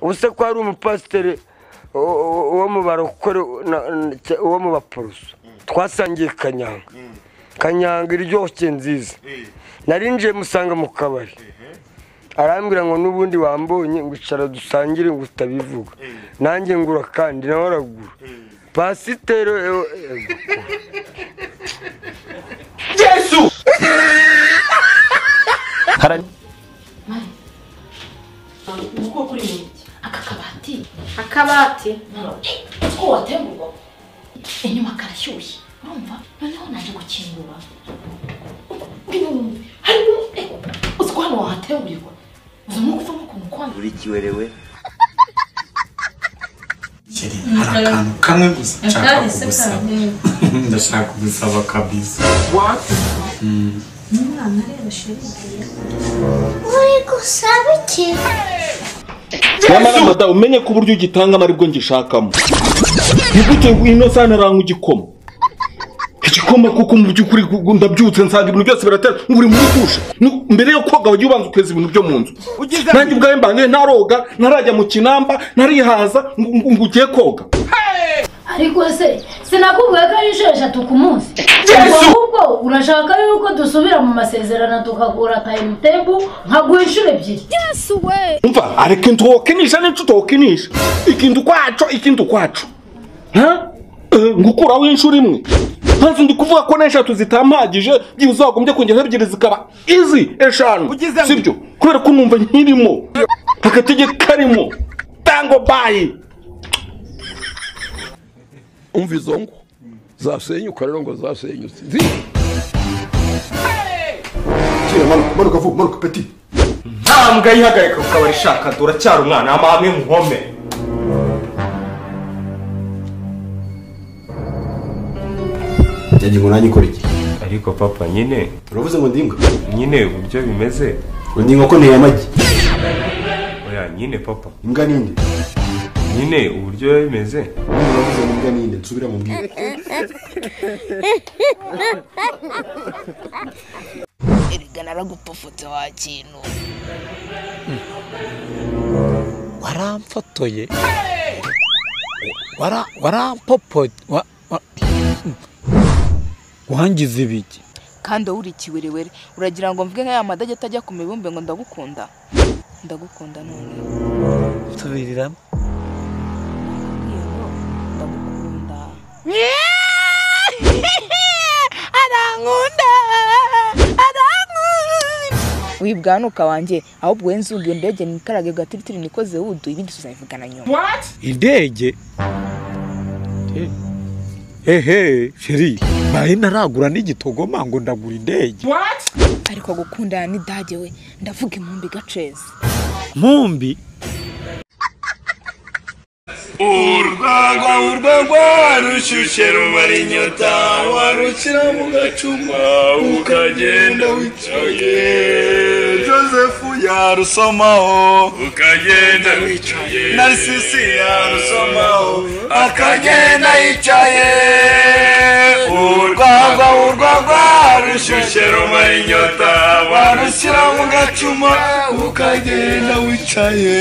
ubuse ko ari umupasiteri uwo mu barokore uwo mu baporoso twasangiye kanyanga iryoshye nziza narinjiye musanga mu kabari arambwira ngo n'ubundi wambonye ngo icara dusangire ngo utabivuga nanjye ngura kandi nawe aragura pasiteri Yesu uko kuri iki akabati ko watemburwa inyuma karashyushye urumva noneho naje gukingura uziko hano wahatemburirwa uzumva kuvamo ukuntu kwanga uri kiwerewe hari akantu kamwe gusa nshaka kugusaba ndashaka kugusaba kabisa what umwana rero sheri uri gusaba iki Nyamara mada umenye ko uburyo ugitanga amaribwo ngishakamo. Nigute ino sana rangu igikoma. Igikoma kuko mu byukuri ndabyutse nsanga ibintu byose biratera nguri muri dushe. Mbere yo koga wagiye ubanza ukweza ibintu byo mu nzu. Nanjye ubwaye mbange naroga narajya mu kinamba narihaza ngugiye koga. ariko se sinakubwiye ko ari eshatu ku munsi ahubwo urashaka yuko dusubira mu masezerano tukakura timetable nkaguha inshuro ebyiri Umva areke ntukinisha n'intukinisha ikintu kwacu ha ngukuraho inshuro imwe hanze ndi kuvuga ko n'eshatu zitampagije byuzagombye kongera ebyiri zikaba easy eshanu sibyo kubera ko numva nkirimo akategeka karimo tango bye umva izo ngo zasenyuka rero ngo zasenyutse manuka vuba manuka peti ntambwa yihagarika ukabari shaka duracyari umwana amahame muhome yagiye ngo nanjye ikora iki ariko papa nyine uravuze ngo ndimbwa nyine uburyo bimeze ngo ndi inkoko nteye amagi oya nyine papa imbwa ninde nyine uburyo bimeze uravuze ngo imbwa ninde nsubira mu mbwira erega naragupfufutse wa kintu waramfotoye warampopo wangize ibiki kandi wowe uri kiwerewere uragira ngo mvuge nk'aya madage atajya ku mibumbe ngo ndagukunda none tubiriramo ndagukunda wibwanuka wanjye ahubwo wenzuga iyo ndege nikarage gatiritiri nikoze wudu ibindi tuzabivugana nyuma indege ehe sheri baye naragura n'igitogoma ngo ndagura indege ariko gukundana n'idage we ndavuga impumbi gaceze mpumbi urwagwa rushyushye rumara inyota warukira mu gacuma ukagenda wicaye Joseph yarusomaho ukagenda wicaye Narcisse yarusomaho akagenda yicaye urwagwa rushyushye rumara inyota warukira mu gacuma ukagenda wicaye